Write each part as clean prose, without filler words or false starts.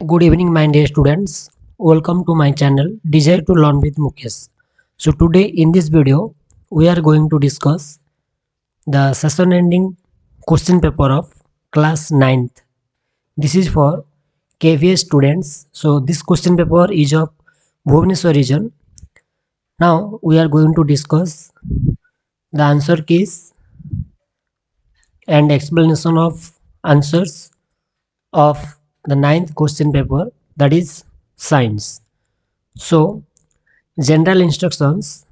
Good evening, my dear students. Welcome to my channel Desire to Learn with Mukesh. So today in this video, we are going to discuss the session ending question paper of class 9th. This is for KVS students. So this question paper is of Bhubaneswar region. Now we are going to discuss the answer keys and explanation of answers of the 9th question paper, that is science. So general instructions.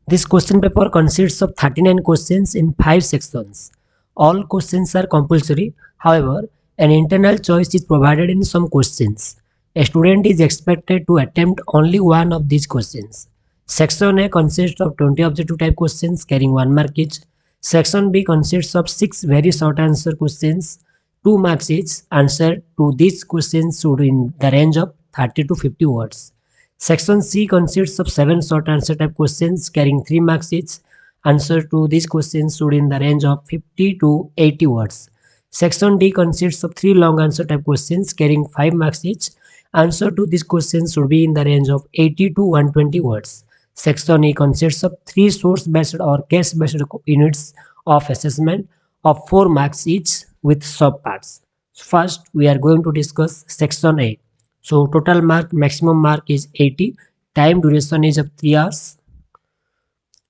This question paper consists of 39 questions in 5 sections. All questions are compulsory. However, an internal choice is provided in some questions. A student is expected to attempt only one of these questions. Section A consists of 20 objective type questions carrying 1 mark each. Section B consists of 6 very short answer questions, 2 marks each. Answer to these questions should be in the range of 30 to 50 words. Section C consists of 7 short answer type questions carrying 3 marks each. Answer to these questions should be in the range of 50 to 80 words. Section D consists of 3 long answer type questions carrying 5 marks each. Answer to these questions should be in the range of 80 to 120 words. Section E consists of 3 source-based or case-based units of assessment of 4 marks each with subparts. First, we are going to discuss Section A. So total mark, maximum mark is 80. Time duration is of 3 hours.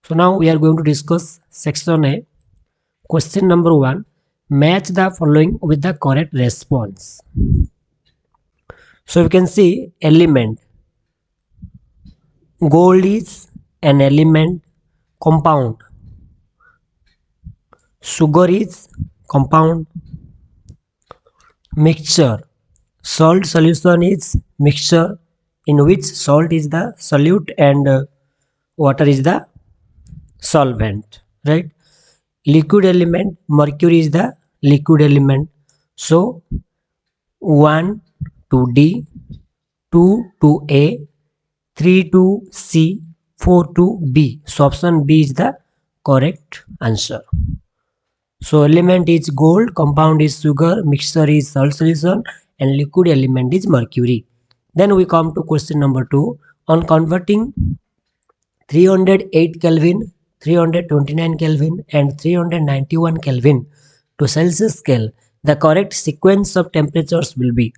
So now we are going to discuss Section A. Question number 1. Match the following with the correct response. So you can see element. Gold is an element compound. Sugar is compound. Mixture. Salt solution is mixture in which salt is the solute and water is the solvent, right? Liquid element, mercury is the liquid element. So 1 to D, 2 to A, 3 to C, 4 to B. So option B is the correct answer. So element is gold, compound is sugar, mixture is salt solution, and liquid element is mercury. Then we come to question number 2. On converting 308 Kelvin, 329 Kelvin and 391 Kelvin to Celsius scale, the correct sequence of temperatures will be.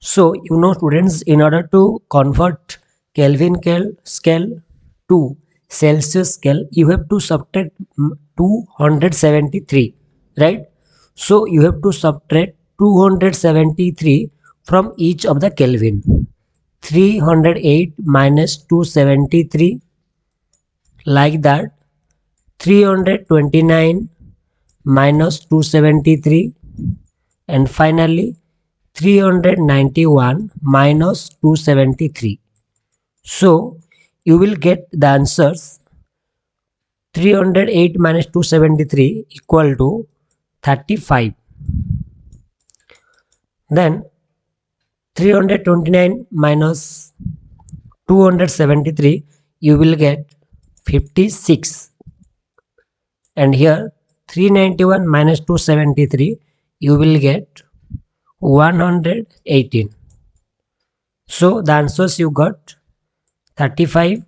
So you know students, in order to convert Kelvin scale to Celsius scale, you have to subtract 273, right? So you have to subtract 273 from each of the Kelvin. 308 minus 273, like that. 329 minus 273, and finally 391 minus 273. So you will get the answers. 308 minus 273 equal to 35. Then 329 minus 273, you will get 56. And here 391 minus 273, you will get 118. So the answers you got 35,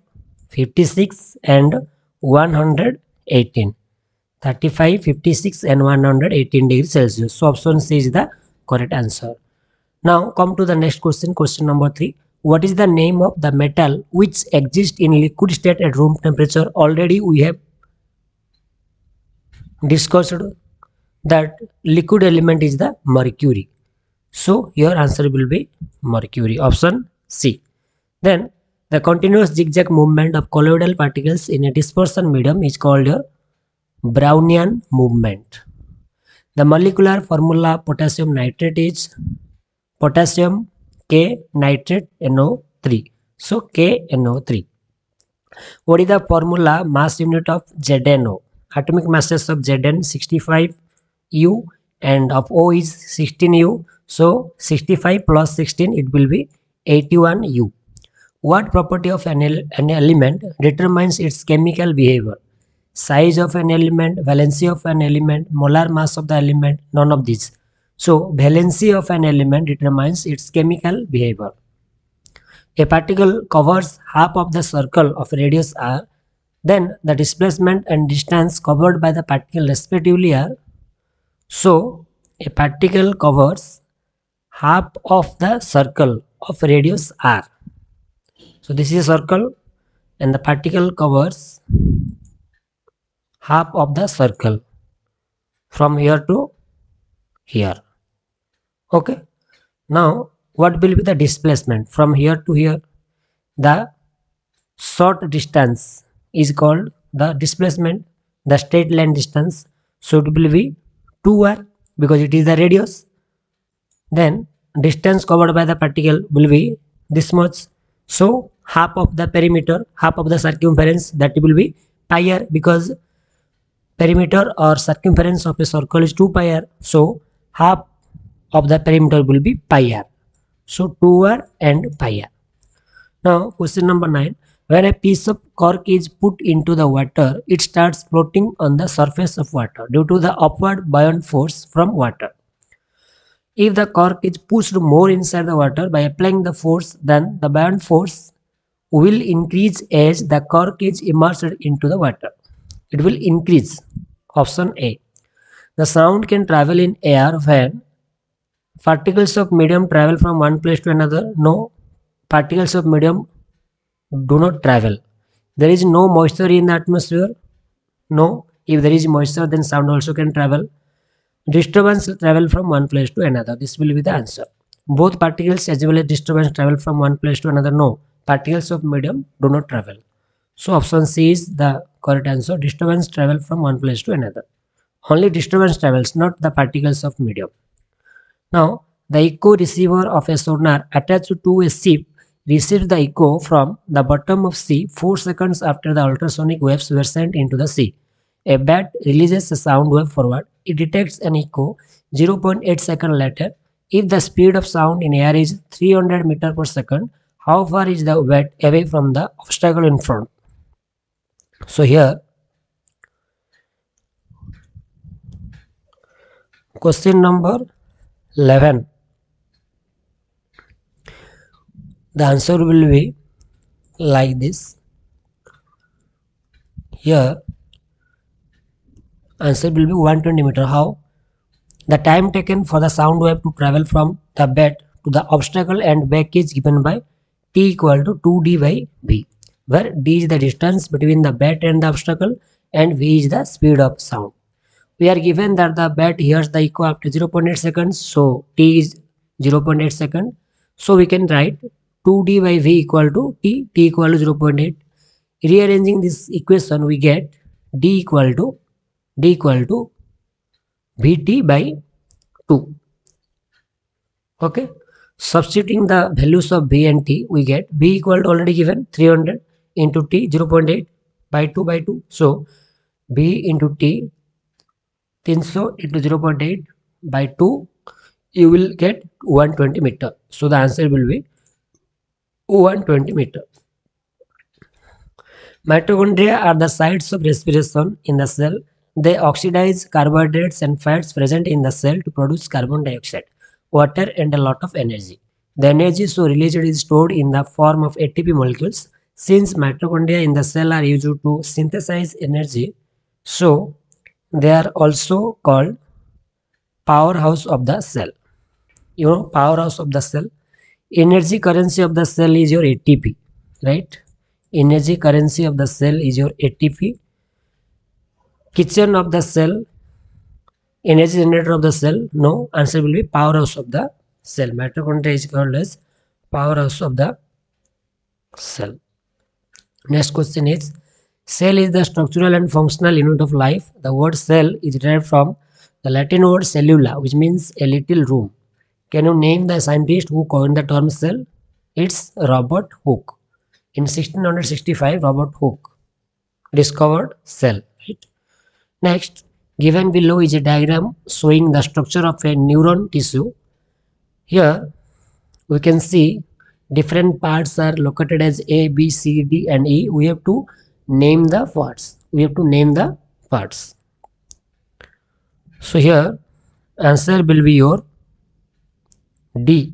56 and 118. 35, 56 and 118 degrees Celsius. So option C is the correct answer. Now come to the next question, question number 3. What is the name of the metal which exists in liquid state at room temperature? Already we have discussed that liquid element is the mercury. So your answer will be mercury, option C. Then the continuous zigzag movement of colloidal particles in a dispersion medium is called your Brownian movement. The molecular formula potassium nitrate is potassium K nitrate NO3. So KNO3. What is the formula mass unit of ZNO? Atomic masses of Zn 65 U and of O is 16 U. So 65 plus 16, it will be 81 U. What property of an element determines its chemical behavior? Size of an element, valency of an element, molar mass of the element, none of these. So valency of an element determines its chemical behavior. A particle covers half of the circle of radius r, then the displacement and distance covered by the particle respectively are. So a particle covers half of the circle of radius r. So this is a circle and the particle covers half of the circle from here to here. Okay. Now what will be the displacement from here to here? The short distance is called the displacement, the straight line distance. So it will be 2r because it is the radius. Then distance covered by the particle will be this much. So half of the perimeter, half of the circumference, that will be pi r, because perimeter or circumference of a circle is 2 pi r. So half of the perimeter will be pi r. So 2r and pi r. Now question number 9. When a piece of cork is put into the water, it starts floating on the surface of water due to the upward buoyant force from water. If the cork is pushed more inside the water by applying the force, then the buoyant force will increase as the cork is immersed into the water. It will increase. Option A. The sound can travel in air when particles of medium travel from one place to another. No, particles of medium do not travel. There is no moisture in the atmosphere. No, if there is moisture, then sound also can travel. Disturbance travel from one place to another. This will be the answer. Both particles as well as disturbance travel from one place to another. No, particles of medium do not travel. So option C is the correct answer. Disturbance travel from one place to another. Only disturbance travels, not the particles of medium. Now, the echo receiver of a sonar attached to a ship receives the echo from the bottom of sea 4 seconds after the ultrasonic waves were sent into the sea. A bat releases a sound wave forward. It detects an echo 0.8 seconds later. If the speed of sound in air is 300 meters per second, how far is the bat away from the obstacle in front? So here, question number 11. The answer will be like this. Here, answer will be 120 meter. How? The time taken for the sound wave to travel from the bed to the obstacle and back is given by t equal to 2d by v, where d is the distance between the bat and the obstacle and v is the speed of sound. We are given that the bat hears the echo after 0.8 seconds, so t is 0.8 second. So we can write 2d by v equal to t equal to 0.8. Rearranging this equation, we get d equal to Vt by 2. Okay. Substituting the values of V and T, we get V equal to already given 300 into T 0.8 by 2 by 2. So V into T 300 into 0.8 by 2, you will get 120 meter. So the answer will be 120 meter. Mitochondria are the sites of respiration in the cell. They oxidize carbohydrates and fats present in the cell to produce carbon dioxide, water, and a lot of energy. The energy so released is stored in the form of ATP molecules. Since mitochondria in the cell are used to synthesize energy, so they are also called powerhouse of the cell. You know, powerhouse of the cell. Energy currency of the cell is your ATP, right? Energy currency of the cell is your ATP. Kitchen of the cell, energy generator of the cell. No, answer will be powerhouse of the cell. Mitochondria is called as powerhouse of the cell. Next question is, cell is the structural and functional unit of life. The word cell is derived from the Latin word cellula, which means a little room. Can you name the scientist who coined the term cell? It's Robert Hooke. In 1665, Robert Hooke discovered cell. Right? Next, given below is a diagram showing the structure of a neuron tissue. Here, we can see different parts are located as A, B, C, D, and E. We have to name the parts. So here, Answer will be your D.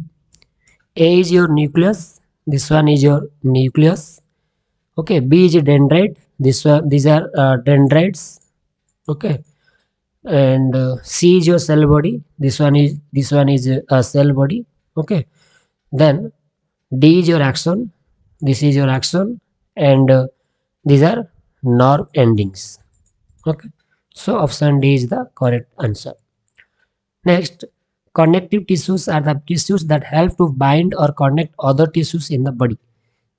A is your nucleus. This one is your nucleus. Okay. B is dendrite. These are dendrites. Okay. And C is your cell body. This one is a cell body. Okay. Then D is your axon. This is your axon, and these are nerve endings. Okay. So option D is the correct answer. Next, connective tissues are the tissues that help to bind or connect other tissues in the body.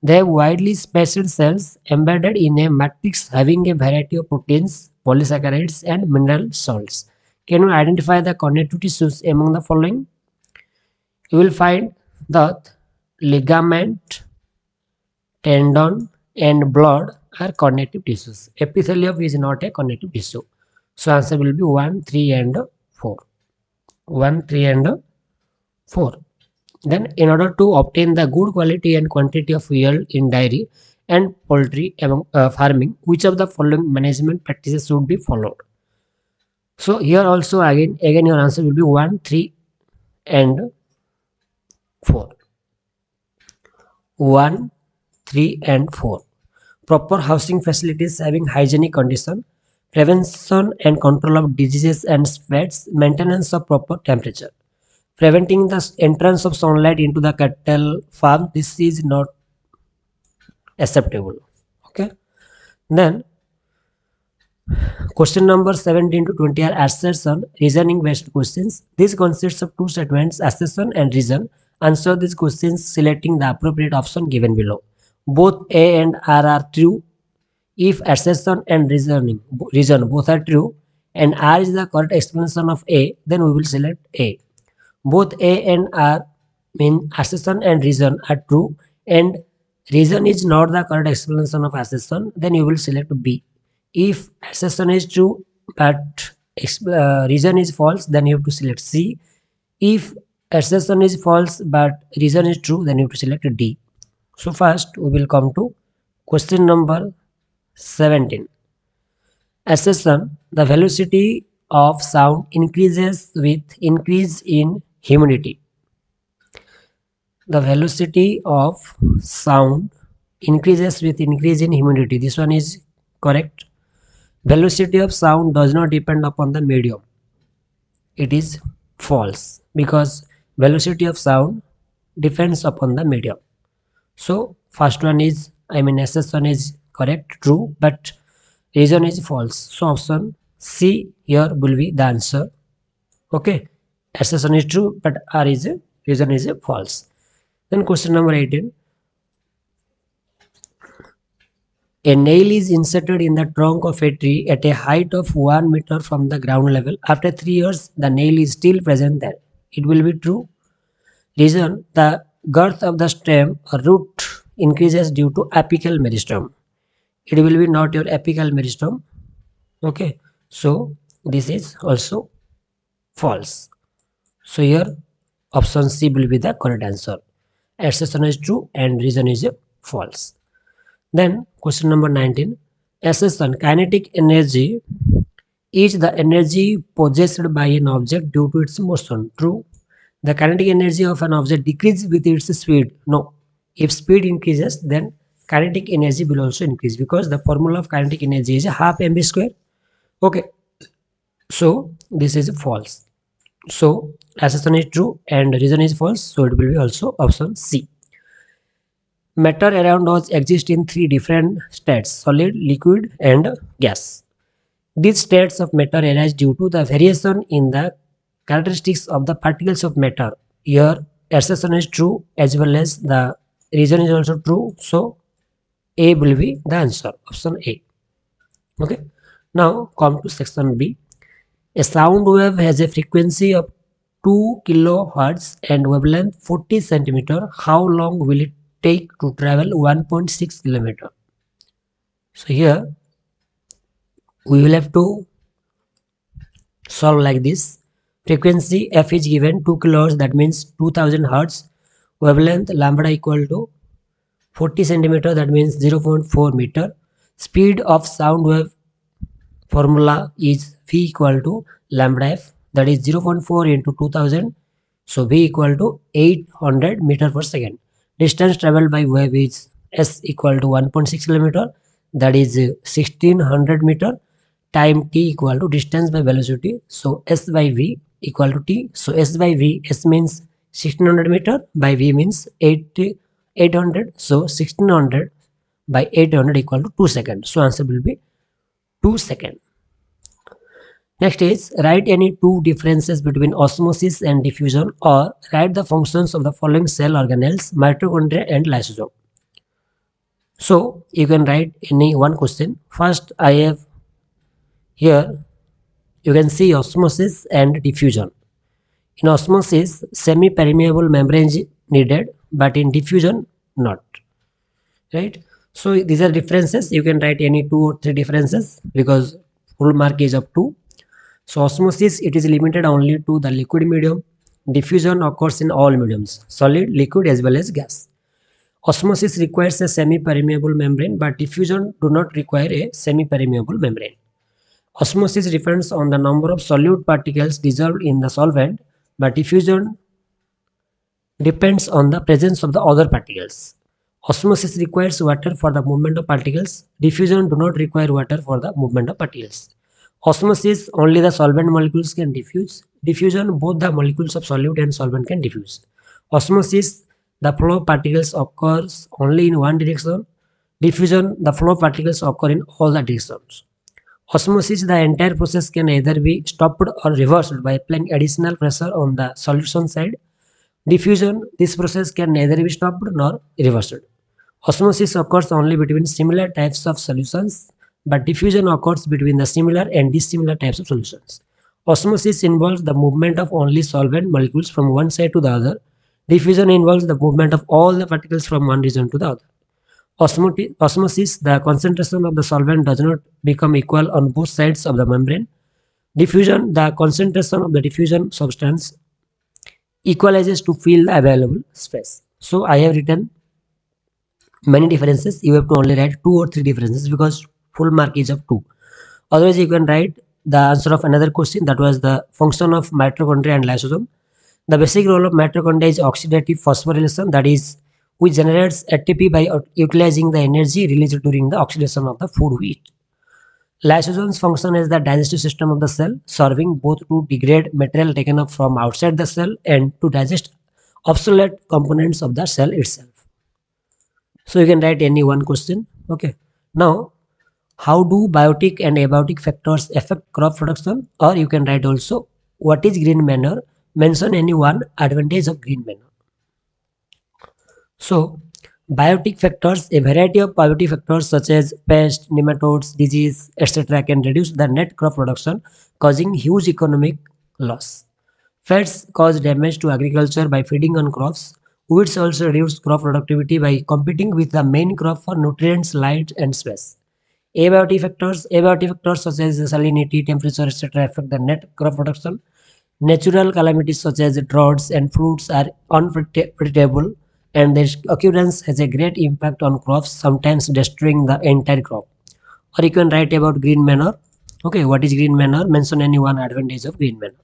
They have widely spaced cells embedded in a matrix having a variety of proteins, polysaccharides, and mineral salts. Can you identify the connective tissues among the following? You will find that ligament, tendon, and blood are connective tissues. Epithelium is not a connective tissue. So answer will be 1, 3, and 4. 1, 3, and 4. Then, in order to obtain the good quality and quantity of yield in dairy and poultry farming, which of the following management practices should be followed? So here also again your answer will be 1, 3, and 4. 1, 3, and 4. Proper housing facilities having hygienic condition, prevention and control of diseases and spreads, maintenance of proper temperature. Preventing the entrance of sunlight into the cattle farm, this is not acceptable. Okay. Then question number 17 to 20 are assertion reasoning based questions. This consists of two statements, assertion and reason. Answer these questions selecting the appropriate option given below. Both A and R are true if assertion and reason both are true and R is the correct explanation of A, then we will select A. Both A and R mean assertion and reason are true and reason is not the correct explanation of assertion, then you will select B. If assertion is true but reason is false, then you have to select C. If assertion is false but reason is true, then you have to select D. So first we will come to question number 17. Assertion: the velocity of sound increases with increase in humidity. The velocity of sound increases with increase in humidity. This one is correct. Velocity of sound does not depend upon the medium. It is false because velocity of sound depends upon the medium. So first one is, assertion is correct, true, but reason is false. So option C here will be the answer. Okay. Assertion is true, but R is a reason is a false. Then question number 18. A nail is inserted in the trunk of a tree at a height of 1 meter from the ground level. After 3 years, the nail is still present there. It will be true. Reason: the girth of the stem or root increases due to apical meristem. It will be not your apical meristem. Okay. So this is also false. So here option C will be the correct answer. Assertion is true and reason is false. Then question number 19. Assertion: kinetic energy is the energy possessed by an object due to its motion. True. The kinetic energy of an object decreases with its speed. No. If speed increases, then kinetic energy will also increase because the formula of kinetic energy is half mv square. Okay. So this is false. So assertion is true and reason is false. So it will be also option C. Matter around us exists in three different states: solid, liquid, and gas. These states of matter arise due to the variation in the characteristics of the particles of matter. Here assertion is true as well as the reason is also true. So A will be the answer. Option A. Okay. Now come to section B. A sound wave has a frequency of 2 kilohertz and wavelength 40 centimeter. How long will it take to travel 1.6 kilometer? So here we will have to solve like this. Frequency f is given 2 kilohertz, that means 2000 hertz. Wavelength lambda equal to 40 centimeter, that means 0.4 meter. Speed of sound wave formula is v equal to lambda f, that is 0.4 into 2000. So V equal to 800 meter per second. Distance traveled by wave is S equal to 1.6 kilometer, that is 1600 meter. Time T equal to distance by velocity. So S by V equal to T. So S by V, S means 1600 meter, by V means 800. So 1600 by 800 equal to 2 seconds. So answer will be 2 seconds. Next is write any two differences between osmosis and diffusion, or write the functions of the following cell organelles: mitochondria and lysosome. So you can write any one question. First I have here, you can see osmosis and diffusion. In osmosis, semi-permeable membrane is needed, but in diffusion, not. Right? So these are differences. You can write any two or three differences because full mark is up to. So osmosis, it is limited only to the liquid medium. Diffusion occurs in all mediums, solid, liquid as well as gas. Osmosis requires a semi-permeable membrane, but diffusion do not require a semi-permeable membrane. Osmosis depends on the number of solute particles dissolved in the solvent, but diffusion depends on the presence of the other particles. Osmosis requires water for the movement of particles. Diffusion do not require water for the movement of particles. Osmosis, only the solvent molecules can diffuse. Diffusion, both the molecules of solute and solvent can diffuse. Osmosis, the flow of particles occurs only in one direction. Diffusion, the flow of particles occur in all the directions. Osmosis, the entire process can either be stopped or reversed by applying additional pressure on the solution side. Diffusion, this process can neither be stopped nor reversed. Osmosis occurs only between similar types of solutions, but diffusion occurs between the similar and dissimilar types of solutions. Osmosis involves the movement of only solvent molecules from one side to the other. Diffusion involves the movement of all the particles from one region to the other. Osmosis, the concentration of the solvent does not become equal on both sides of the membrane. Diffusion, the concentration of the diffusion substance equalizes to fill the available space. So I have written many differences. You have to only write two or three differences because full mark is of 2. Otherwise you can write the answer of another question, that was the function of mitochondria and lysosome. The basic role of mitochondria is oxidative phosphorylation, that is, which generates ATP by utilizing the energy released during the oxidation of the food we eat. Lysosomes function as the digestive system of the cell, serving both to degrade material taken up from outside the cell and to digest obsolete components of the cell itself. So you can write any one question. Okay. Now, how do biotic and abiotic factors affect crop production? Or you can write also, what is green manure? Mention any one advantage of green manure. So, biotic factors, a variety of biotic factors such as pest, nematodes, disease, etc. can reduce the net crop production, causing huge economic loss. Fats cause damage to agriculture by feeding on crops. Weeds also reduce crop productivity by competing with the main crop for nutrients, light, and space. Abiotic factors such as salinity, temperature, etc. affect the net crop production. Natural calamities such as droughts and floods are unpredictable, and their occurrence has a great impact on crops, sometimes destroying the entire crop. Or you can write about green manure. Okay, what is green manure? Mention any one advantage of green manure.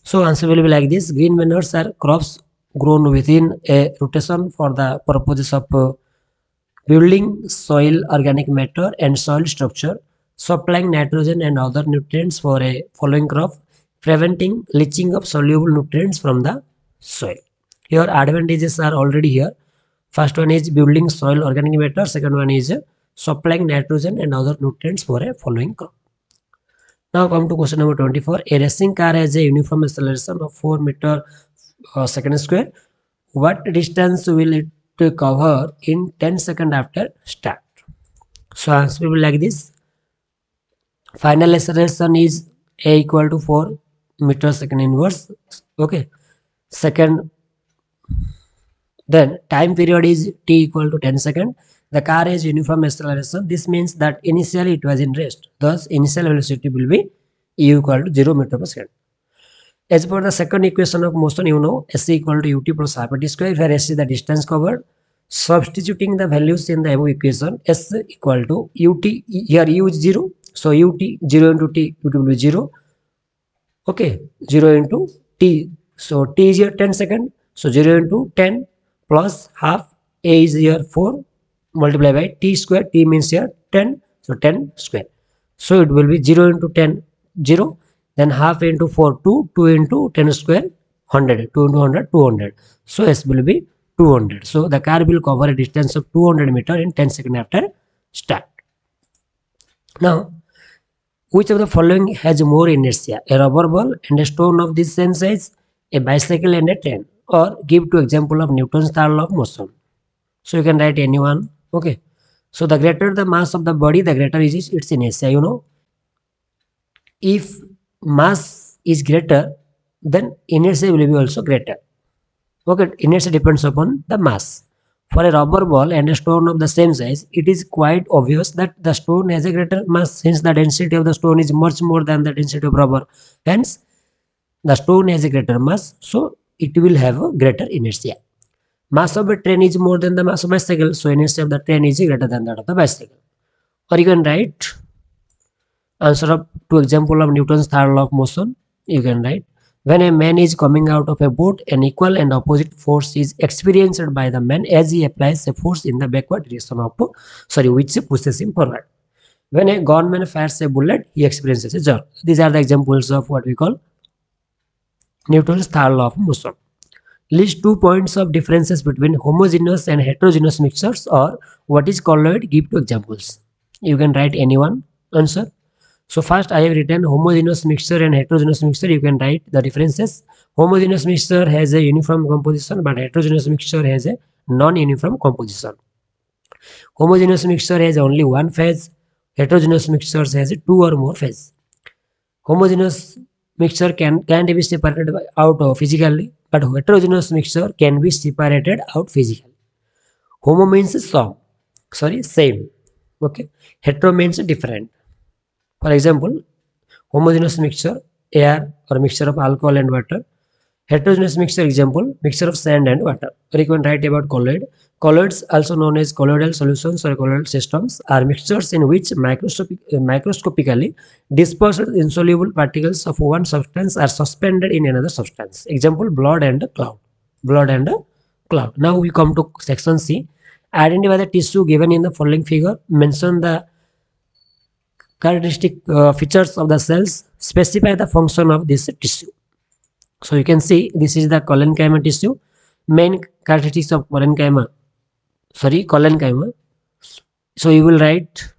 So answer will be like this. Green manures are crops grown within a rotation for the purposes of building soil organic matter and soil structure, supplying nitrogen and other nutrients for a following crop, preventing leaching of soluble nutrients from the soil. Here advantages are already here. First one is building soil organic matter. Second one is supplying nitrogen and other nutrients for a following crop. Now come to question number 24. A racing car has a uniform acceleration of 4 meter second square. What distance will it cover in 10 seconds after start? So answer will be like this. Final acceleration is a equal to 4 meter second inverse. Okay. Second, then time period is t equal to 10 seconds. The car has uniform acceleration. This means that initially it was in rest. Thus, initial velocity will be u equal to 0 meter per second. As per the second equation of motion, you know s equal to ut plus half t square, where s is the distance covered. Substituting the values in the above equation, s equal to ut, here u is 0. So ut 0 into t, it will be 0. Okay, 0 into t. So t is here 10 second. So 0 into 10 plus half. A is here 4 multiplied by t square. T means here 10. So 10 square. So it will be 0 into 10 0. Then half into 4 2. 2 into 10 square 100. 2 into 100 200. So S will be 200. So the car will cover a distance of 200 meter in 10 seconds after start. Now, which of the following has more inertia? A rubber ball and a stone of this same size, a bicycle and a train. Or give two example of Newton's third law of motion. So you can write anyone. Okay. So the greater the mass of the body, the greater is its inertia. You know, if mass is greater, then inertia will be also greater. Okay, inertia depends upon the mass. For a rubber ball and a stone of the same size, it is quite obvious that the stone has a greater mass since the density of the stone is much more than the density of rubber. Hence, the stone has a greater mass, so it will have a greater inertia. Mass of a train is more than the mass of a bicycle, so inertia of the train is greater than that of the bicycle. Or you can write answer up to example of Newton's third law of motion. You can write when a man is coming out of a boat, an equal and opposite force is experienced by the man as he applies a force in the backward direction of which pushes him forward. When a gunman fires a bullet, he experiences a jerk. These are the examples of what we call Newton's third law of motion. List 2 points of differences between homogeneous and heterogeneous mixtures, or what is colloid. Give 2 examples. You can write anyone answer. So first I have written homogeneous mixture and heterogeneous mixture. You can write the differences. Homogeneous mixture has a uniform composition, but heterogeneous mixture has a non-uniform composition. Homogeneous mixture has only one phase. Heterogeneous mixtures has two or more phases. Homogeneous mixture can't be separated out physically, but heterogeneous mixture can be separated out physically. Homo means same. Okay. Hetero means different. For example, homogeneous mixture, air or mixture of alcohol and water. Heterogeneous mixture example, mixture of sand and water. Or you can write about colloid. Colloids, also known as colloidal solutions or colloidal systems, are mixtures in which microscopically dispersed insoluble particles of one substance are suspended in another substance. Example, blood and cloud. Blood and cloud. Now we come to section C. Identify the tissue given in the following figure. Mention the characteristic features of the cells. Specify the function of this tissue. So you can see this is the collenchyma tissue. Main characteristics of collenchyma. So you will write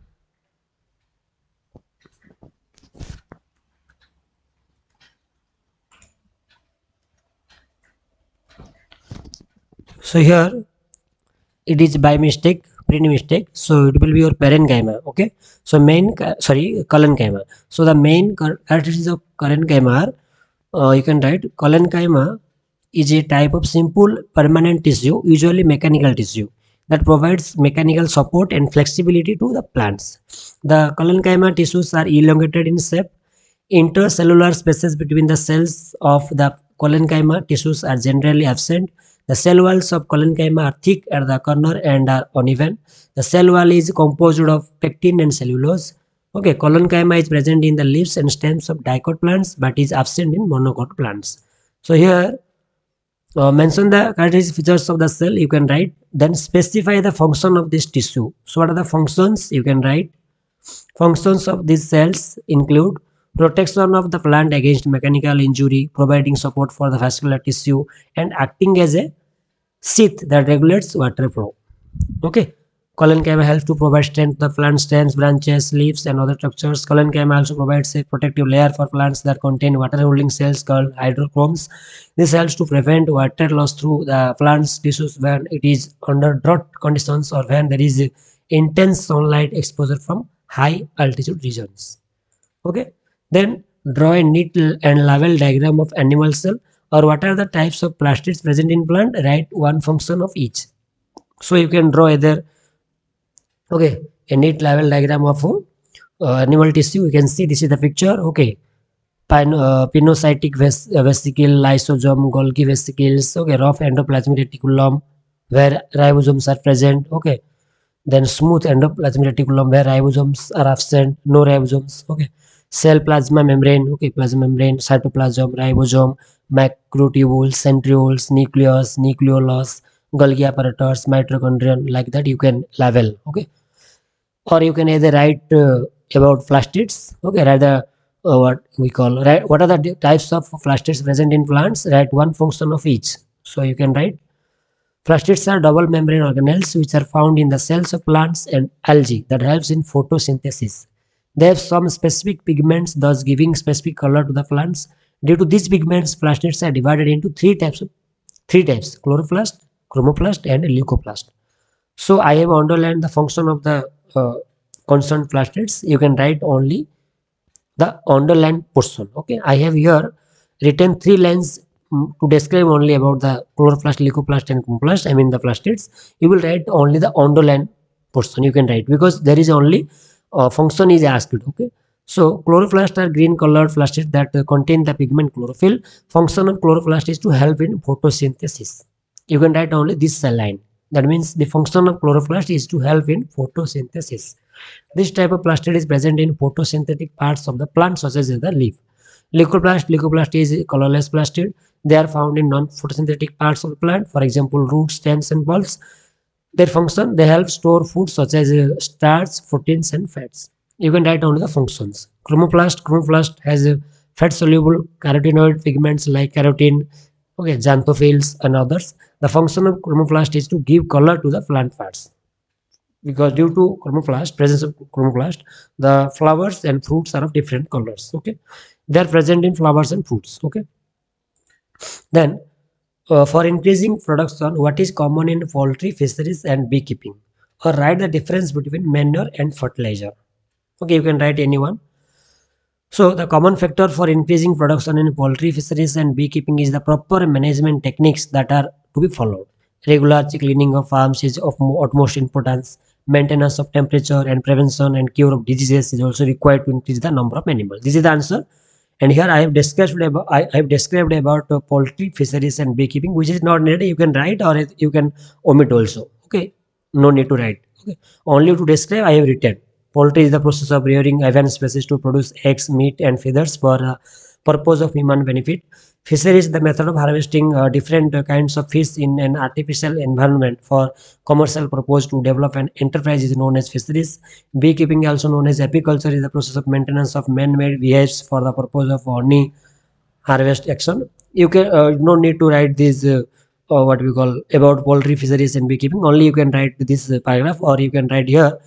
so here it is by mistake, print mistake. So it will be your parenchyma. Okay. So collenchyma. So the main characteristics of collenchyma are you can write collenchyma is a type of simple permanent tissue, usually mechanical tissue, that provides mechanical support and flexibility to the plants. The collenchyma tissues are elongated in shape. Intercellular spaces between the cells of the collenchyma tissues are generally absent. The cell walls of collenchyma are thick at the corner and are uneven. The cell wall is composed of pectin and cellulose. Okay, collenchyma is present in the leaves and stems of dicot plants but is absent in monocot plants. So here mention the characteristic features of the cell. You can write, then specify the function of this tissue. So what are the functions? You can write functions of these cells include protection of the plant against mechanical injury, providing support for the vascular tissue, and acting as a sheath that regulates water flow. Okay. Collenchyma helps to provide strength to the plant stems, branches, leaves, and other structures. Collenchyma also provides a protective layer for plants that contain water-holding cells called hydrochromes. This helps to prevent water loss through the plant's tissues when it is under drought conditions or when there is intense sunlight exposure from high altitude regions. Okay. Then draw a neat and level diagram of animal cell, or what are the types of plastids present in plant. Write one function of each. So you can draw either a neat level diagram of animal tissue. You can see this is the picture. Okay, pinocytic vesicle, lysosome, Golgi vesicles. Okay, rough endoplasmic reticulum where ribosomes are present. Okay, then smooth endoplasmic reticulum where ribosomes are absent, no ribosomes. Okay, cell plasma membrane, okay, plasma membrane, cytoplasm, ribosome, macrotubules, centrioles, nucleus, nucleolus, Golgi apparatus, mitochondrion, like that you can label, okay. Or you can either write about plastids, okay, rather what we call, right, what are the types of plastids present in plants, write one function of each. So you can write plastids are double membrane organelles which are found in the cells of plants and algae that helps in photosynthesis. They have some specific pigments, thus giving specific color to the plants. Due to these pigments, plastids are divided into three types: chloroplast, chromoplast, and leucoplast. So I have underlined the function of the concerned plastids. You can write only the underlined portion. Okay, I have here written three lines to describe only about the chloroplast, leucoplast, and chromoplast. I mean the plastids. You will write only the underlined portion. You can write because there is only function is asked. Okay. So chloroplast are green colored plastids that contain the pigment chlorophyll. Function of chloroplast is to help in photosynthesis. You can write only this line. That means the function of chloroplast is to help in photosynthesis. This type of plastid is present in photosynthetic parts of the plant, such as the leaf. Leucoplast is colorless plastid. They are found in non-photosynthetic parts of the plant, for example, roots, stems, and bulbs. Their function, they help store food such as starch, proteins, and fats. You can write only the functions. Chromoplast has fat-soluble carotenoid pigments like carotene, okay, xanthophylls, and others. The function of chromoplast is to give color to the plant parts, because due to presence of chromoplast, the flowers and fruits are of different colors. Okay, they are present in flowers and fruits. Okay, then for increasing production, what is common in poultry, fisheries, and beekeeping? Or write the difference between manure and fertilizer. Okay, you can write anyone. So the common factor for increasing production in poultry, fisheries, and beekeeping is the proper management techniques that are to be followed. Regular cleaning of farms is of utmost importance. Maintenance of temperature and prevention and cure of diseases is also required to increase the number of animals. This is the answer. And here I have described about poultry, fisheries, and beekeeping, which is not needed. You can write or you can omit also. Okay, no need to write. Okay, only to describe I have written. Poultry is the process of rearing avian species to produce eggs, meat, and feathers for purpose of human benefit. Fisheries is the method of harvesting different kinds of fish in an artificial environment for commercial purpose to develop an enterprise is known as fisheries. Beekeeping, also known as apiculture, is the process of maintenance of man-made beehives for the purpose of honey harvest action. You can no need to write this what we call about poultry, fisheries, and beekeeping. Only you can write this paragraph, or you can write here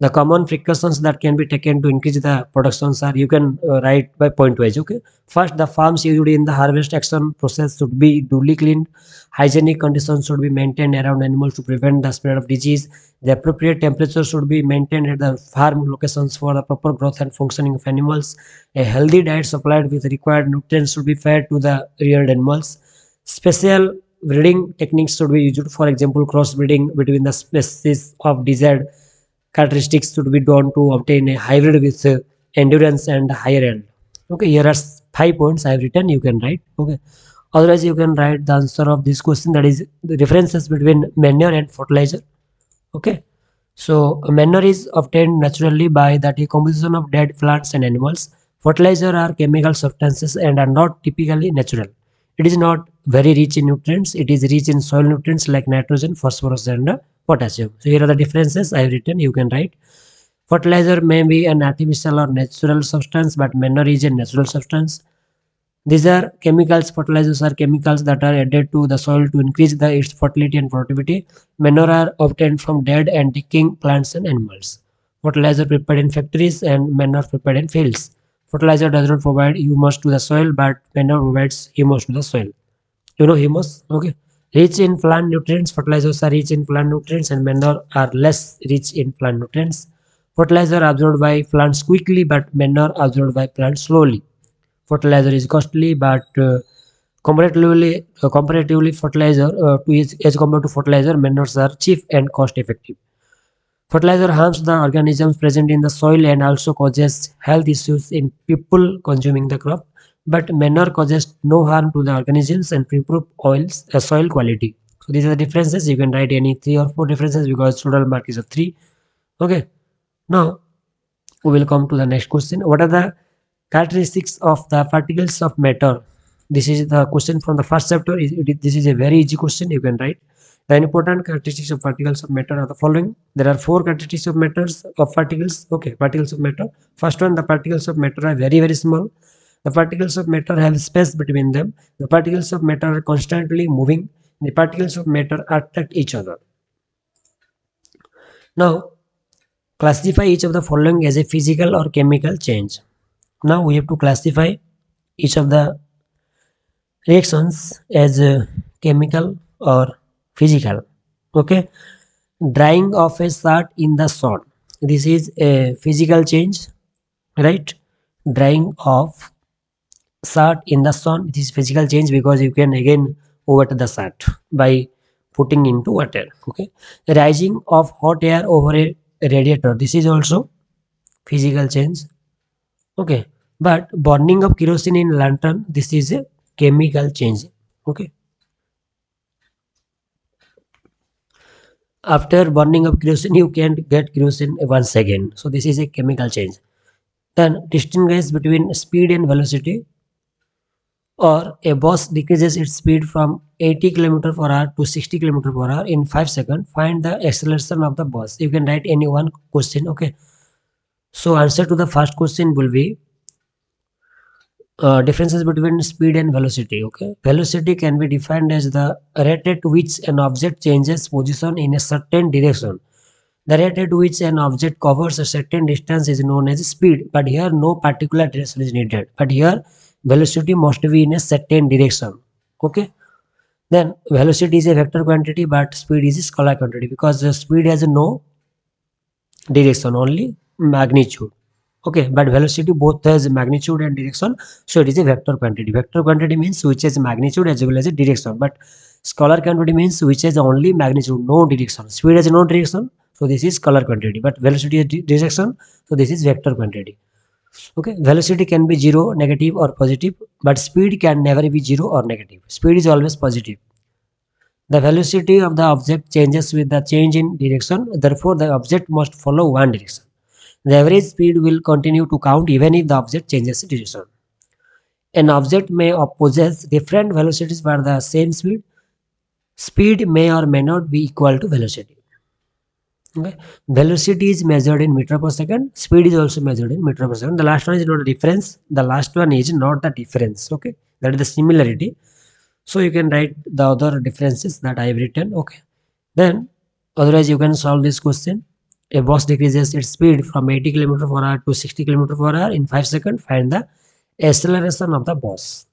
the common precautions that can be taken to increase the productions are, you can write by point wise. Okay, first, the farms used in the harvest action process should be duly cleaned. Hygienic conditions should be maintained around animals to prevent the spread of disease. The appropriate temperature should be maintained at the farm locations for the proper growth and functioning of animals. A healthy diet supplied with required nutrients should be fed to the reared animals. Special breeding techniques should be used, for example, crossbreeding between the species of desired characteristics should be done to obtain a hybrid with endurance and higher end. Okay, here are 5 points I have written. You can write. Okay, otherwise you can write the answer of this question, that is the differences between manure and fertilizer. Okay, so manure is obtained naturally by the decomposition of dead plants and animals. Fertilizer are chemical substances and are not typically natural. It is not very rich in nutrients. It is rich in soil nutrients like nitrogen, phosphorus, and potassium. So here are the differences I have written. You can write. Fertilizer may be an artificial or natural substance, but manure is a natural substance. These are chemicals. Fertilizers are chemicals that are added to the soil to increase its fertility and productivity. Manure are obtained from dead and decaying plants and animals. Fertilizer prepared in factories and manure prepared in fields. Fertilizer does not provide humus to the soil, but manure provides humus to the soil. You know humus? Okay. Rich in plant nutrients. Fertilizers are rich in plant nutrients and manure are less rich in plant nutrients. Fertilizer absorbed by plants quickly, but manure absorbed by plants slowly. Fertilizer is costly, but comparatively fertilizer as compared to fertilizer, manures are cheap and cost effective. Fertilizer harms the organisms present in the soil and also causes health issues in people consuming the crop. But manure causes no harm to the organisms and improve soil quality. So these are the differences. You can write any 3 or 4 differences because total mark is of 3. Okay. Now we will come to the next question. What are the Characteristics of the particles of matter. This is the question from the first chapter. This is a very easy question. You can write. The important characteristics of particles of matter are the following. There are four characteristics of matters of particles. Okay, particles of matter. First one, the particles of matter are very, very small. The particles of matter have space between them. The particles of matter are constantly moving. The particles of matter attract each other. Now, classify each of the following as a physical or chemical change. Now we have to classify each of the reactions as chemical or physical. Okay, drying of a shirt in the sun, this is a physical change, right? Drying of shirt in the sun, this is physical change because you can again wet the shirt by putting into water. Okay, rising of hot air over a radiator, this is also physical change. Okay, but burning of kerosene in lantern, this is a chemical change. Okay, after burning of kerosene you can get kerosene once again, so this is a chemical change. Then distinguish between speed and velocity. Or a bus decreases its speed from 80 km per hour to 60 km per hour in 5 seconds. Find the acceleration of the bus. You can write any one question. Okay, so answer to the first question will be differences between speed and velocity. Okay, velocity can be defined as the rate at which an object changes position in a certain direction. The rate at which an object covers a certain distance is known as speed, but here no particular direction is needed. But here velocity must be in a certain direction. Okay, then velocity is a vector quantity, but speed is a scalar quantity because the speed has no direction, only magnitude. Okay, but velocity both has magnitude and direction, so it is a vector quantity. Vector quantity means which has magnitude as well as a direction, but scalar quantity means which has only magnitude, no direction. Speed has no direction, so this is scalar quantity, but velocity has direction, so this is vector quantity. Okay, velocity can be zero, negative or positive, but speed can never be zero or negative. Speed is always positive. The velocity of the object changes with the change in direction, therefore the object must follow one direction. The average speed will continue to count even if the object changes direction. An object may possess different velocities for the same speed. Speed may or may not be equal to velocity. Okay. Velocity is measured in meter per second. Speed is also measured in meter per second. The last one is not a difference. The last one is not the difference. Okay. That is the similarity. So you can write the other differences that I have written. Okay. Then otherwise you can solve this question. A bus decreases its speed from 80 km per hour to 60 km per hour in 5 seconds. Find the acceleration of the bus.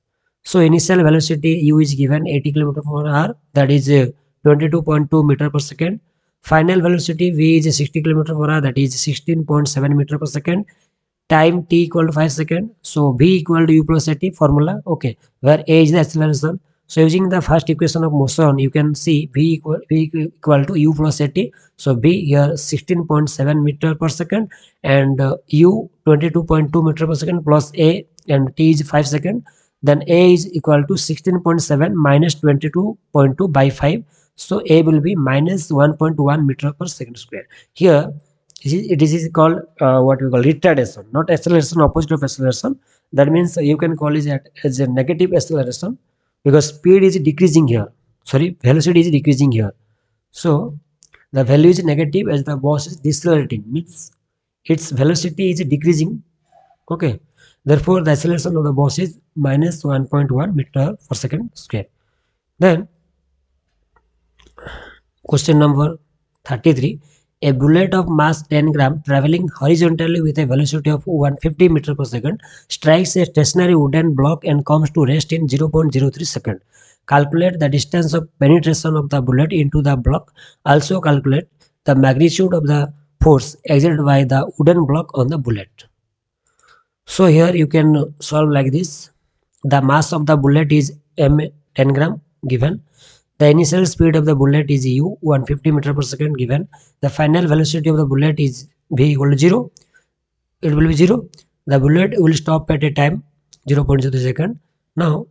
So initial velocity u is given 80 km per hour, that is 22.2 meter per second. Final velocity v is 60 km per hour, that is 16.7 meter per second. Time t equal to 5 seconds. So v equal to u plus at formula. Okay, where a is the acceleration. So using the first equation of motion, you can see v equal to u plus at. So v here 16.7 meter per second and u 22.2 meter per second plus a, and t is 5 seconds. Then a is equal to 16.7 minus 22.2 by 5. So a will be minus 1.1 meter per second square. Here it is called what we call retardation, not acceleration, opposite of acceleration. That means you can call it as a negative acceleration because speed is decreasing here. Sorry, velocity is decreasing here. So the value is negative as the bus is decelerating, means its velocity is decreasing. Okay, therefore the acceleration of the bus is minus 1.1 meter per second square. Then question number 33. A bullet of mass 10 gram traveling horizontally with a velocity of 150 meter per second strikes a stationary wooden block and comes to rest in 0.03 second. Calculate the distance of penetration of the bullet into the block. Also calculate the magnitude of the force exerted by the wooden block on the bullet. So here you can solve like this. The mass of the bullet is m 10 gram given. The initial speed of the bullet is u 150 meter per second given. The final velocity of the bullet is v equal to 0. It will be 0. The bullet will stop at a time 0.03 second. Now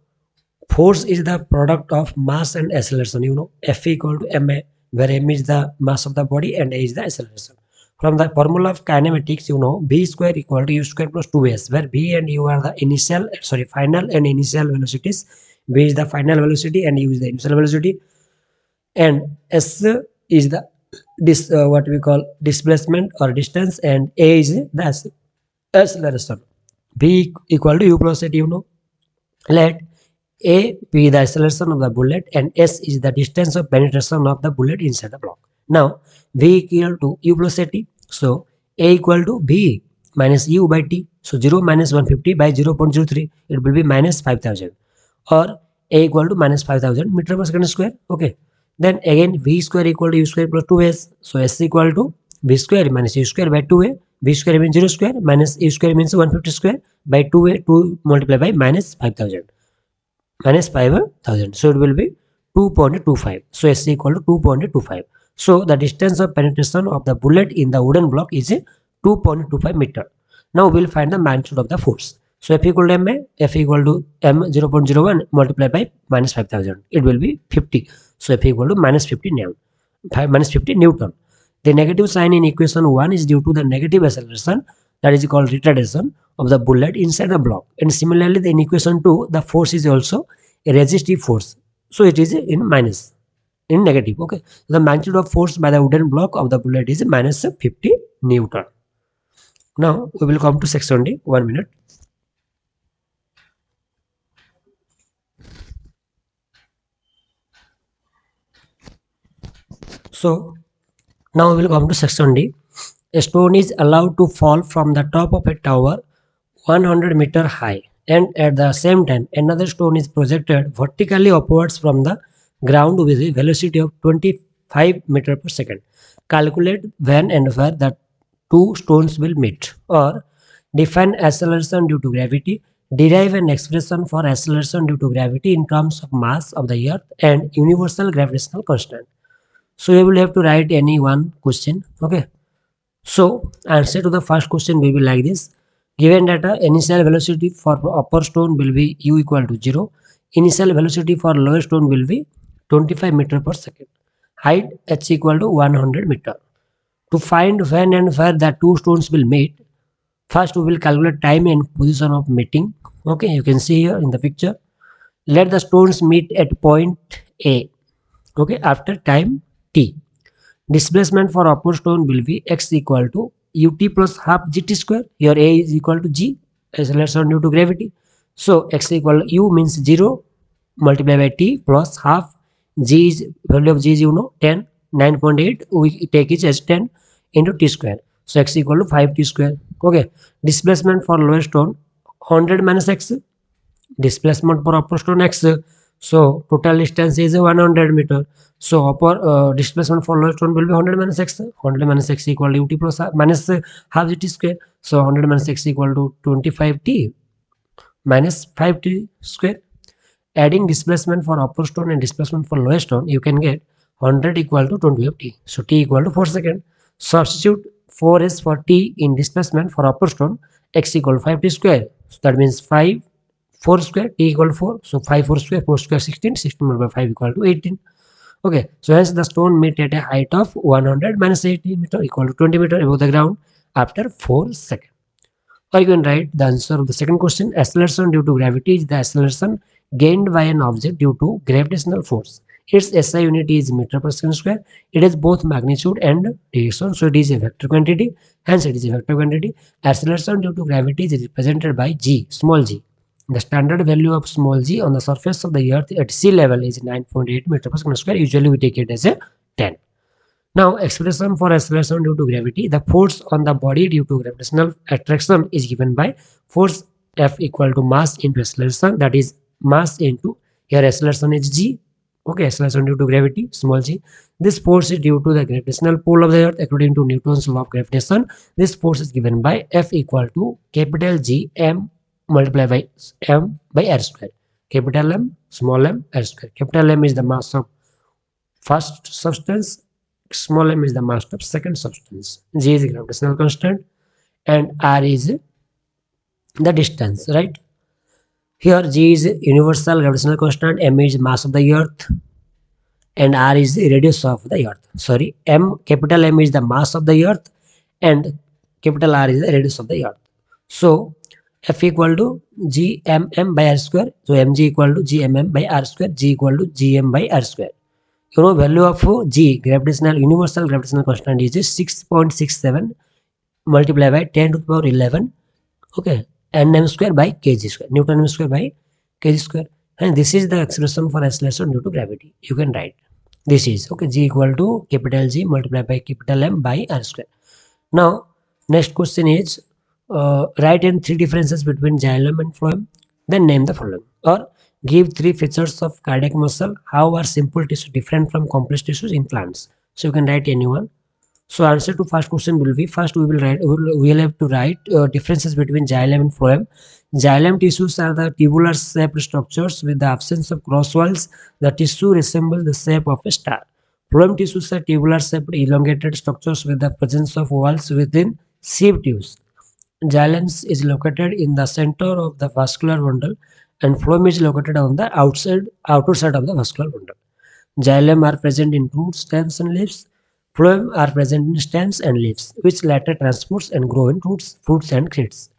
force is the product of mass and acceleration. You know F equal to ma, where m is the mass of the body and a is the acceleration. From the formula of kinematics, you know b square equal to u square plus 2s, where b and u are the final and initial velocities. B is the final velocity and u is the initial velocity, and s is the what we call displacement or distance, and a is the acceleration. B equal to u plus at, you know. Let A be the acceleration of the bullet and S is the distance of penetration of the bullet inside the block. Now V equal to U plus AT. So A equal to B minus U by T. So 0 minus 150 by 0.03. It will be minus 5000. Or A equal to minus 5000 meter per second square. Okay. Then again V square equal to U square plus 2S. So S equal to B square minus U square by 2A. B square means 0 square minus U square means 150 square by 2A, 2 multiplied by minus 5000. Minus 5000. So it will be 2.25. So S equal to 2.25. So the distance of penetration of the bullet in the wooden block is 2.25 meter. Now we will find the magnitude of the force. So F equal to ma, F equal to m 0.01 multiplied by minus 5000. It will be 50. So F equal to minus 50 Newton. Minus 50 Newton. The negative sign in equation 1 is due to the negative acceleration, that is called retardation, of the bullet inside the block. And similarly, in equation 2, the force is also a resistive force. So it is in minus, in negative. Okay. The magnitude of force by the wooden block of the bullet is minus 50 Newton. Now we will come to section D. 1 minute. So now we will come to section D. A stone is allowed to fall from the top of a tower 100 meter high, and at the same time another stone is projected vertically upwards from the ground with a velocity of 25 meter per second. Calculate when and where the two stones will meet. Or define acceleration due to gravity. Derive an expression for acceleration due to gravity in terms of mass of the earth and universal gravitational constant. So you will have to write any one question. Okay. So answer to the first question will be like this. Given data, initial velocity for upper stone will be u equal to 0. Initial velocity for lower stone will be 25 meter per second. Height h equal to 100 meter. To find when and where the two stones will meet, first we will calculate time and position of meeting. Okay, you can see here in the picture. Let the stones meet at point A. Okay, after time t. Displacement for upper stone will be x equal to ut plus half gt square. Here a is equal to g, acceleration due to gravity. So x equal to u means 0 multiplied by t plus half. G is value of g is 10, 9.8. We take it as 10 into t square. So x equal to 5t square. Okay. Displacement for lower stone 100 minus x. Displacement for upper stone x. So total distance is 100 meter. So upper displacement for lower stone will be 100 minus x. 100 minus x equal to ut plus minus half gt square. So 100 minus x equal to 25t minus 5t square. Adding displacement for upper stone and displacement for lower stone, you can get 100 equal to 25t. So t equal to 4 seconds. Substitute 4s for t in displacement for upper stone, x equal to 5t square. So that means 4 square, t equal to 4. So 5 4 square, 4 square 16, 16 multiplied by 5 equal to 18. Okay, so hence the stone meet at a height of 100 minus 80 meter equal to 20 meter above the ground after 4 seconds. Or you can write the answer of the second question. Acceleration due to gravity is the acceleration gained by an object due to gravitational force. Its SI unit is meter per second square. It has both magnitude and direction, so it is a vector quantity. Hence, it is a vector quantity. Acceleration due to gravity is represented by g, small g. The standard value of small g on the surface of the earth at sea level is 9.8 meter per second square. Usually, we take it as a 10. Now, expression for acceleration due to gravity. The force on the body due to gravitational attraction is given by force F equal to mass into acceleration. That is mass into, here acceleration is g. Okay, acceleration due to gravity, small g. This force is due to the gravitational pull of the earth according to Newton's law of gravitation. This force is given by F equal to capital G m multiplied by m by r square. Capital M, small m, r square. Capital M is the mass of first substance, small m is the mass of second substance. G is the gravitational constant and r is the distance, right? Here G is universal gravitational constant, m is mass of the earth and r is the radius of the earth. Sorry, m, capital M is the mass of the earth and capital R is the radius of the earth. So F equal to gmm by r square. So mg equal to gmm by r square, g equal to gm by r square. You know value of g, gravitational universal gravitational constant, is 6.67 multiplied by 10 to the power 11, okay, nm square by kg square, Newton square by kg square, and this is the expression for acceleration due to gravity. You can write this is okay, g equal to capital G multiplied by capital M by r square. Now next question is write in three differences between xylem and phloem, then name the following, or give three features of cardiac muscle. How are simple tissue different from complex tissues in plants? So you can write anyone. So answer to first question will be, first we will write, we will have to write differences between xylem and phloem. Xylem tissues are the tubular shaped structures with the absence of cross walls. The tissue resembles the shape of a star. Phloem tissues are tubular shaped elongated structures with the presence of walls within sieve tubes. Xylem is located in the center of the vascular bundle, and phloem is located on the outer side of the vascular bundle. Xylem are present in roots, stems, and leaves. Phloem are present in stems and leaves, which latter transports and grow in roots, fruits, and seeds.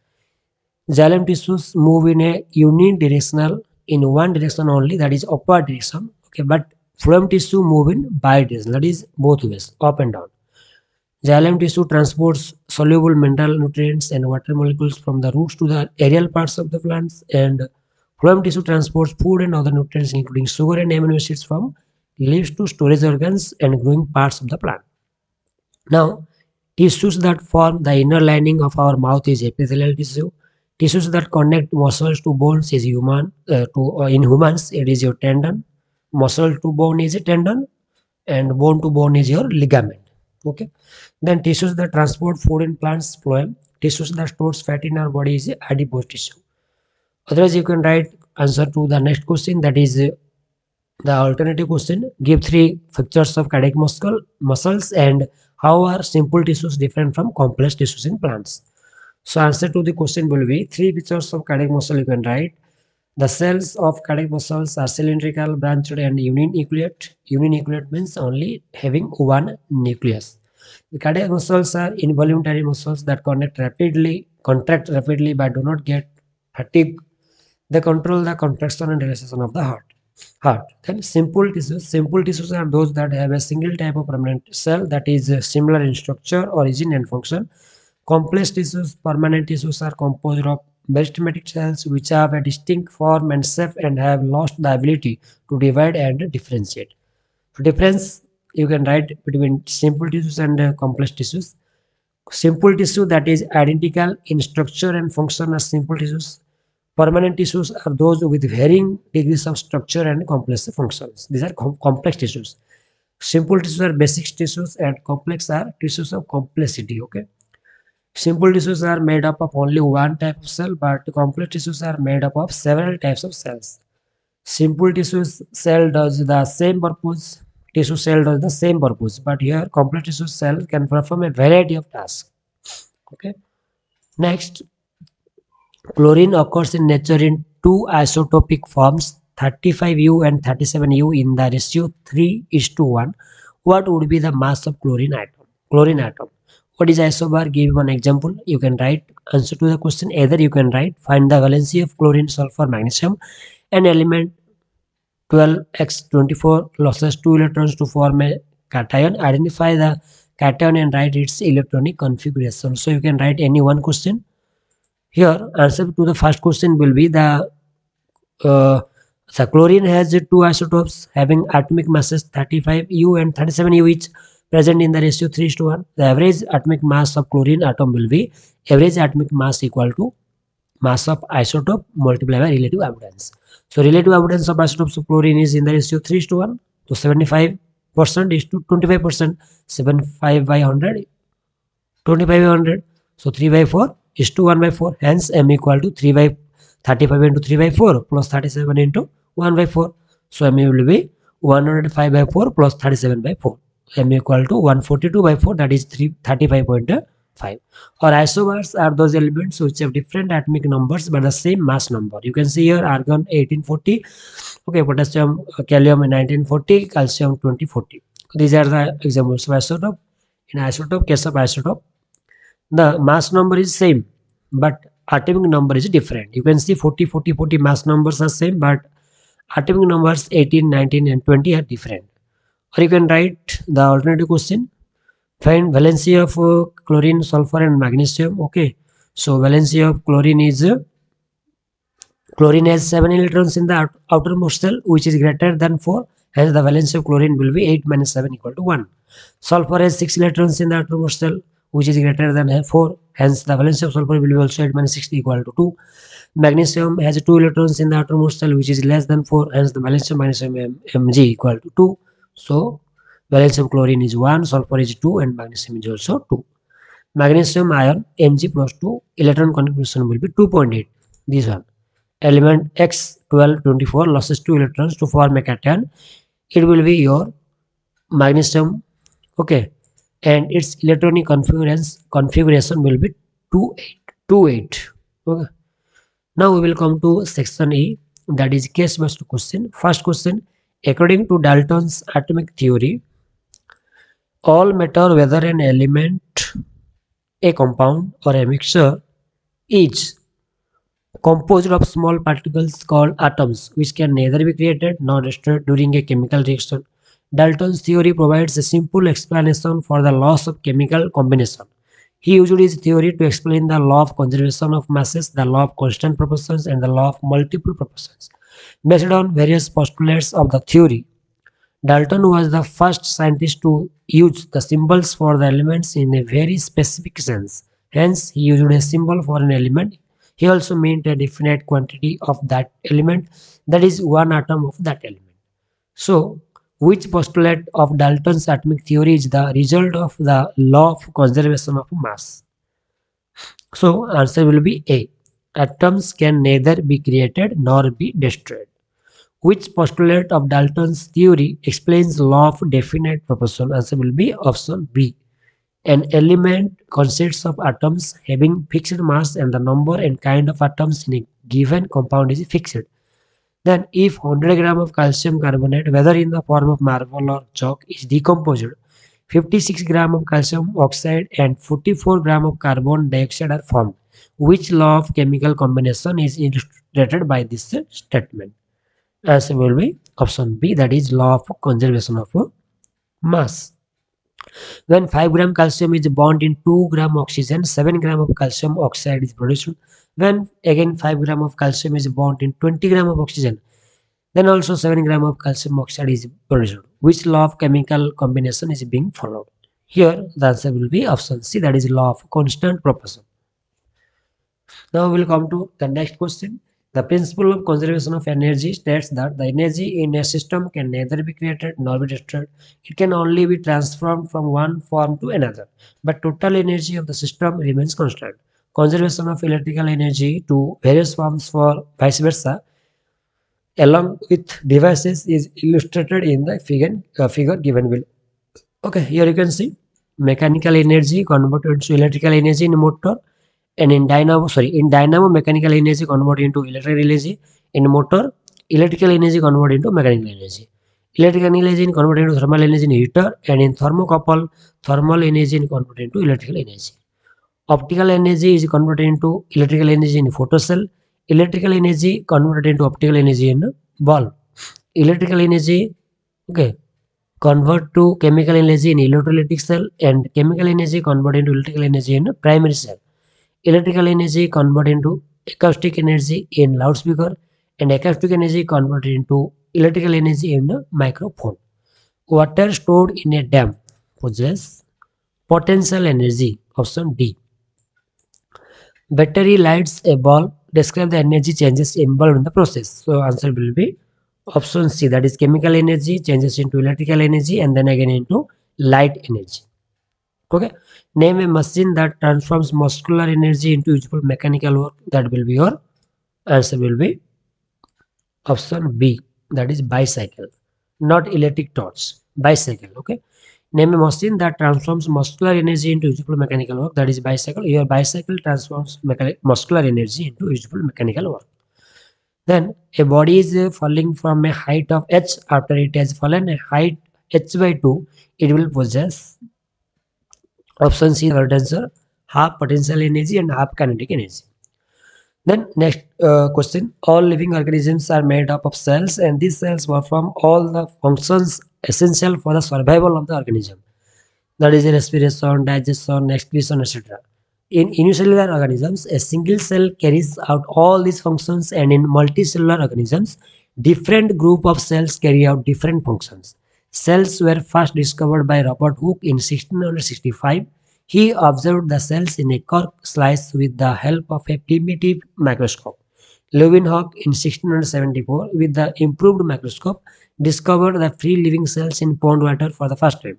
Xylem tissues move in a unidirectional, in one direction only, that is upward direction. Okay, but phloem tissue move in bidirectional, that is both ways, up and down. Xylem tissue transports soluble mineral nutrients and water molecules from the roots to the aerial parts of the plants, and phloem tissue transports food and other nutrients, including sugar and amino acids, from leaves to storage organs and growing parts of the plant. Now, tissues that form the inner lining of our mouth is epithelial tissue. Tissues that connect muscles to bones is in humans it is your tendon. Muscle to bone is a tendon, and bone to bone is your ligament. Okay. Then tissues that transport food in plants, phloem. Tissues that stores fat in our body is adipose tissue. Otherwise, you can write answer to the next question, that is the alternative question. Give three features of cardiac muscles, and how are simple tissues different from complex tissues in plants? So answer to the question will be, three features of cardiac muscle you can write. The cells of cardiac muscles are cylindrical, branched, and uninucleate. Uninucleate means only having one nucleus. The cardiac muscles are involuntary muscles that contract rapidly but do not get fatigue. They control the contraction and relaxation of the heart. Then simple tissues. Simple tissues are those that have a single type of permanent cell that is similar in structure, origin, and function. Complex tissues, permanent tissues, are composed of meristematic cells which have a distinct form and shape and have lost the ability to divide and differentiate. So difference you can write between simple tissues and complex tissues. Simple tissue that is identical in structure and function as simple tissues. Permanent tissues are those with varying degrees of structure and complex functions. These are complex tissues. Simple tissues are basic tissues, and complex are tissues of complexity. Okay. Simple tissues are made up of only one type of cell, but complex tissues are made up of several types of cells. Simple tissues cell does the same purpose. Tissue cell does the same purpose, but here complex tissue cell can perform a variety of tasks. Okay. Next, chlorine occurs in nature in two isotopic forms, 35U and 37U, in the ratio 3:1. What would be the mass of chlorine atom? Chlorine atom. What is isobar? Give one example. You can write answer to the question. Either you can write find the valency of chlorine, sulfur, magnesium. An element 12x24 losses 2 electrons to form a cation. Identify the cation and write its electronic configuration. So you can write any one question. Here, answer to the first question will be uh, the chlorine has two isotopes having atomic masses 35U and 37U each, present in the ratio 3:1. The average atomic mass of chlorine atom will be average atomic mass equal to mass of isotope multiplied by relative abundance. So relative abundance of isotopes of chlorine is in the ratio 3:1. So 75% is to 25%. 75 by 100, 25 by 100. So 3 by 4 is to 1 by 4. Hence m equal to 3 by 35 into 3 by 4 plus 37 into 1 by 4. So m will be 105 by 4 plus 37 by 4. M equal to 142 by 4, that is 35.5. Or isobars are those elements which have different atomic numbers but the same mass number. You can see here argon 1840, okay, potassium, calcium 1940, calcium 2040. These are the examples of isotope. In isotope, case of isotope, the mass number is same, but atomic number is different. You can see 40, 40, 40 mass numbers are same, but atomic numbers 18, 19 and 20 are different. Or you can write the alternative question. Find valency of chlorine, sulfur and magnesium. Okay. So valency of chlorine is chlorine has 7 electrons in the outermost shell, which is greater than 4. Hence, the valence of chlorine will be 8 minus 7 equal to 1. Sulfur has 6 electrons in the outermost shell, which is greater than 4. Hence, the valence of sulfur will be also 8 minus 6 equal to 2. Magnesium has 2 electrons in the outermost shell, which is less than 4. Hence, the valence of magnesium Mg equal to 2. So, valence of chlorine is 1, sulfur is 2, and magnesium is also 2. Magnesium ion Mg plus 2, electron configuration will be 2.8. This one. Element X1224 loses 2 electrons to form a cation. It will be your magnesium, okay, and its electronic configuration will be 28. Okay. Now we will come to section E, that is case based question. First question: according to Dalton's atomic theory, all matter, whether an element, a compound or a mixture, is composed of small particles called atoms, which can neither be created nor destroyed during a chemical reaction. Dalton's theory provides a simple explanation for the laws of chemical combination. He used his theory to explain the law of conservation of masses, the law of constant proportions, and the law of multiple proportions. Based on various postulates of the theory, Dalton was the first scientist to use the symbols for the elements in a very specific sense. Hence, he used a symbol for an element. He also meant a definite quantity of that element, that is, one atom of that element. So, which postulate of Dalton's atomic theory is the result of the law of conservation of mass? So, answer will be A. Atoms can neither be created nor be destroyed. Which postulate of Dalton's theory explains the law of definite proportion? Answer will be option B. An element consists of atoms having fixed mass, and the number and kind of atoms in a given compound is fixed. Then if 100 gram of calcium carbonate, whether in the form of marble or chalk, is decomposed, 56 gram of calcium oxide and 44 gram of carbon dioxide are formed. Which law of chemical combination is illustrated by this statement? Answer will be option B, that is law of conservation of mass. When 5 gram calcium is bound in 2 gram oxygen, 7 gram of calcium oxide is produced. When again 5 gram of calcium is bound in 20 gram of oxygen, then also 7 gram of calcium oxide is produced. Which law of chemical combination is being followed? Here the answer will be option C, that is law of constant proportion. Now we will come to the next question. The principle of conservation of energy states that the energy in a system can neither be created nor be destroyed. It can only be transformed from one form to another, but total energy of the system remains constant. Conservation of electrical energy to various forms for vice versa, along with devices, is illustrated in the figure given below. Okay, here you can see mechanical energy converted into electrical energy in motor, and in dynamo mechanical energy converted into electrical energy. In motor, electrical energy converted into mechanical energy. Electrical energy converted into thermal energy in heater, and in thermocouple, thermal energy converted into electrical energy. Optical energy is converted into electrical energy in photocell. Electrical energy converted into optical energy in bulb. Electrical energy, okay, convert to chemical energy in electrolytic cell, and chemical energy convert into electrical energy in primary cell. Electrical energy converted into acoustic energy in loudspeaker, and acoustic energy converted into electrical energy in a microphone. Water stored in a dam possesses potential energy. Option D. Battery lights a bulb. Describe the energy changes involved in the process. So answer will be option C, that is chemical energy changes into electrical energy and then again into light energy. Okay. Name a machine that transforms muscular energy into useful mechanical work. That will be your answer will be option B, that is bicycle, not electric torch. Bicycle. Okay. Name a machine that transforms muscular energy into useful mechanical work. That is bicycle. Your bicycle transforms muscular energy into useful mechanical work. Then a body is falling from a height of h. After it has fallen a height h by 2, it will possess option C, the correct answer, half potential energy and half kinetic energy. Then next question, all living organisms are made up of cells and these cells perform all the functions essential for the survival of the organism. That is respiration, digestion, excretion, etc. In unicellular organisms, a single cell carries out all these functions, and in multicellular organisms, different group of cells carry out different functions. Cells were first discovered by Robert Hooke in 1665. He observed the cells in a cork slice with the help of a primitive microscope. Leeuwenhoek in 1674, with the improved microscope, discovered the free living cells in pond water for the first time.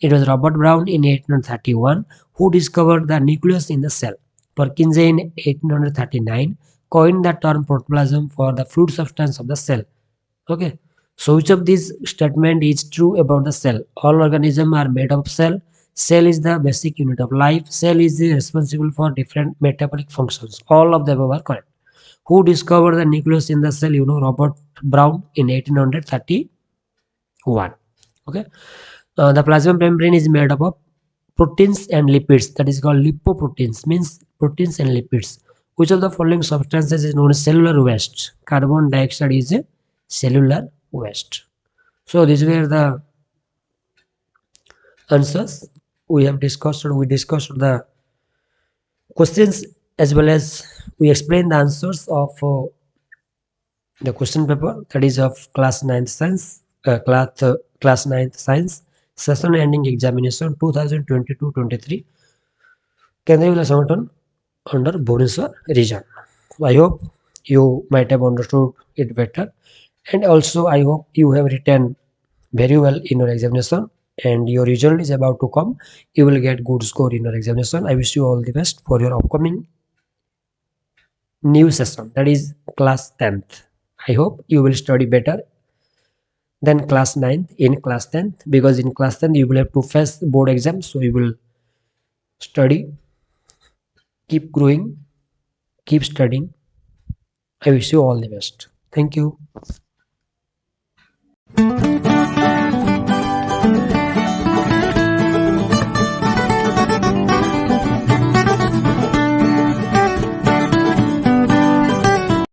It was Robert Brown in 1831 who discovered the nucleus in the cell. Purkinje in 1839 coined the term protoplasm for the fluid substance of the cell. Okay. So which of these statement is true about the cell? All organisms are made of cell. Cell is the basic unit of life. Cell is responsible for different metabolic functions. All of them are correct. Who discovered the nucleus in the cell? You know, Robert Brown in 1831. Okay. The plasma membrane is made up of proteins and lipids. That is called lipoproteins, means proteins and lipids. Which of the following substances is known as cellular waste? Carbon dioxide is a cellular waste. So these were the answers we have discussed. We discussed the questions as well as we explained the answers of the question paper, that is of class 9th science, class 9th science session ending examination 2022-23 Kendriya Sangaton under Bhubaneswar region. I hope you might have understood it better, and also I hope you have written very well in your examination and your result is about to come. You will get good score in your examination. I wish you all the best for your upcoming new session, that is class 10th. I hope you will study better than class 9th in class 10th, because in class 10th you will have to face board exams. So you will study, keep growing, keep studying. I wish you all the best. Thank you.